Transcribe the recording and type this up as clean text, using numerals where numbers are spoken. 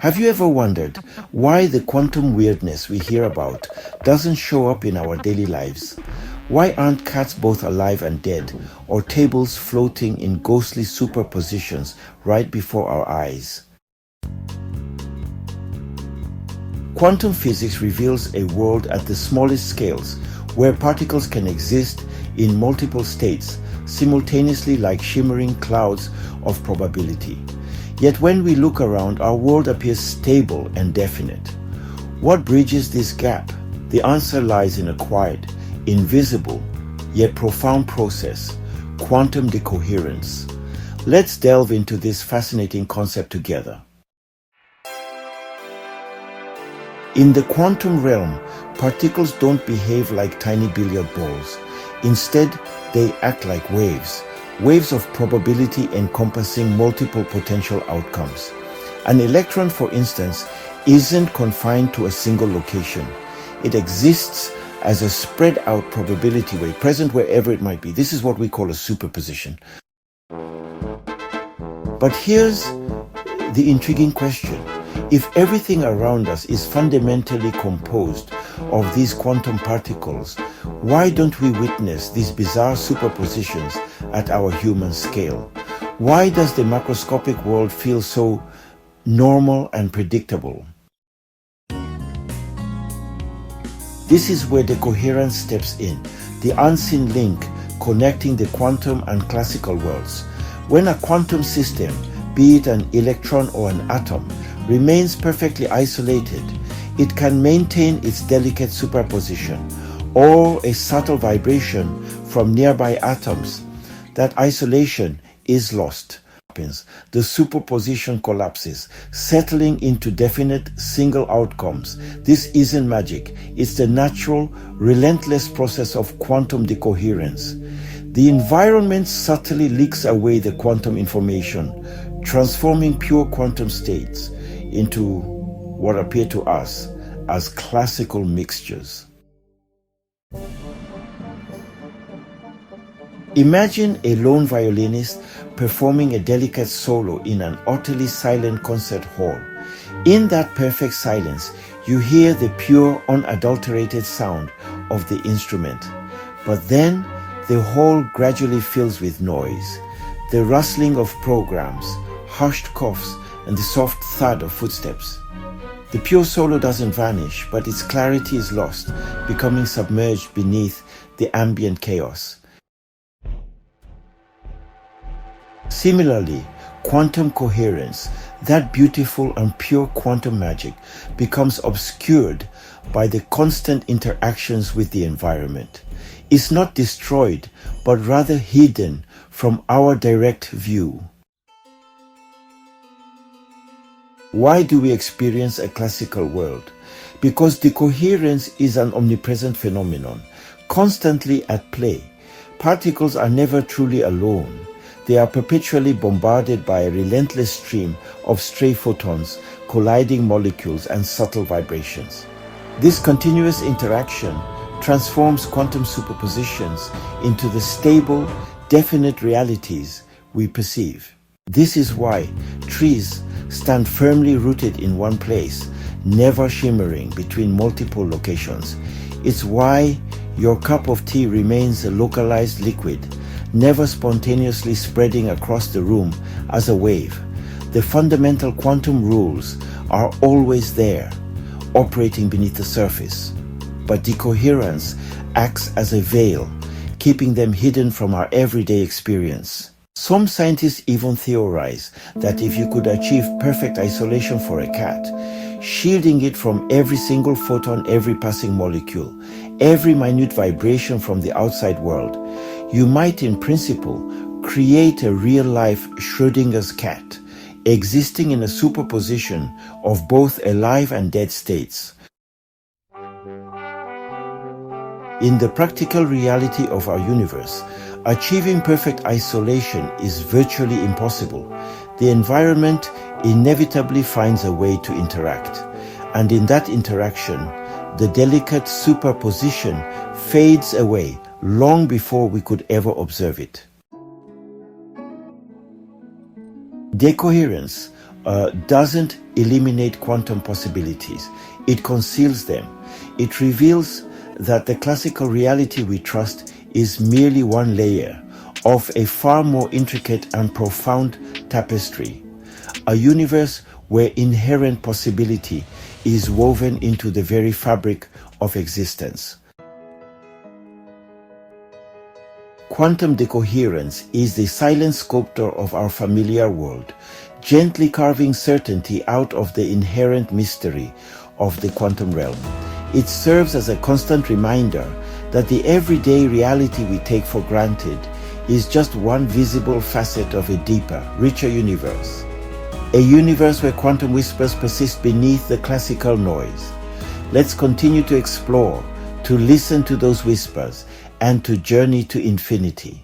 Have you ever wondered why the quantum weirdness we hear about doesn't show up in our daily lives? Why aren't cats both alive and dead, or tables floating in ghostly superpositions right before our eyes? Quantum physics reveals a world at the smallest scales where particles can exist in multiple states simultaneously like shimmering clouds of probability. Yet when we look around, our world appears stable and definite. What bridges this gap? The answer lies in a quiet, invisible, yet profound process, quantum decoherence. Let's delve into this fascinating concept together. In the quantum realm, particles don't behave like tiny billiard balls. Instead, they act like waves of probability encompassing multiple potential outcomes. An electron, for instance, isn't confined to a single location. It exists as a spread out probability wave, present wherever it might be. This is what we call a superposition. But here's the intriguing question. If everything around us is fundamentally composed of these quantum particles, why don't we witness these bizarre superpositions at our human scale? Why does the macroscopic world feel so normal and predictable? This is where decoherence steps in, the unseen link connecting the quantum and classical worlds. When a quantum system, be it an electron or an atom, remains perfectly isolated, it can maintain its delicate superposition or a subtle vibration from nearby atoms. That isolation is lost. The superposition collapses, settling into definite single outcomes. This isn't magic. It's the natural, relentless process of quantum decoherence. The environment subtly leaks away the quantum information, transforming pure quantum states into what appear to us as classical mixtures. Imagine a lone violinist performing a delicate solo in an utterly silent concert hall. In that perfect silence, you hear the pure, unadulterated sound of the instrument. But then, the hall gradually fills with noise. The rustling of programs, hushed coughs, and the soft thud of footsteps. The pure solo doesn't vanish, but its clarity is lost, becoming submerged beneath the ambient chaos. Similarly, quantum coherence, that beautiful and pure quantum magic, becomes obscured by the constant interactions with the environment. It's not destroyed, but rather hidden from our direct view. Why do we experience a classical world? Because decoherence is an omnipresent phenomenon, constantly at play. Particles are never truly alone. They are perpetually bombarded by a relentless stream of stray photons, colliding molecules, and subtle vibrations. This continuous interaction transforms quantum superpositions into the stable, definite realities we perceive. This is why trees stand firmly rooted in one place, never shimmering between multiple locations. It's why your cup of tea remains a localized liquid, never spontaneously spreading across the room as a wave. The fundamental quantum rules are always there, operating beneath the surface. But decoherence acts as a veil, keeping them hidden from our everyday experience. Some scientists even theorize that if you could achieve perfect isolation for a cat, shielding it from every single photon, every passing molecule, every minute vibration from the outside world, you might in principle create a real-life Schrödinger's cat, existing in a superposition of both alive and dead states. In the practical reality of our universe, achieving perfect isolation is virtually impossible. The environment inevitably finds a way to interact, and in that interaction, the delicate superposition fades away long before we could ever observe it. Decoherence, doesn't eliminate quantum possibilities. It conceals them. It reveals that the classical reality we trust is merely one layer of a far more intricate and profound tapestry, a universe where inherent possibility is woven into the very fabric of existence. Quantum decoherence is the silent sculptor of our familiar world, gently carving certainty out of the inherent mystery of the quantum realm. It serves as a constant reminder that the everyday reality we take for granted is just one visible facet of a deeper, richer universe. A universe where quantum whispers persist beneath the classical noise. Let's continue to explore, to listen to those whispers, and to journey to infinity.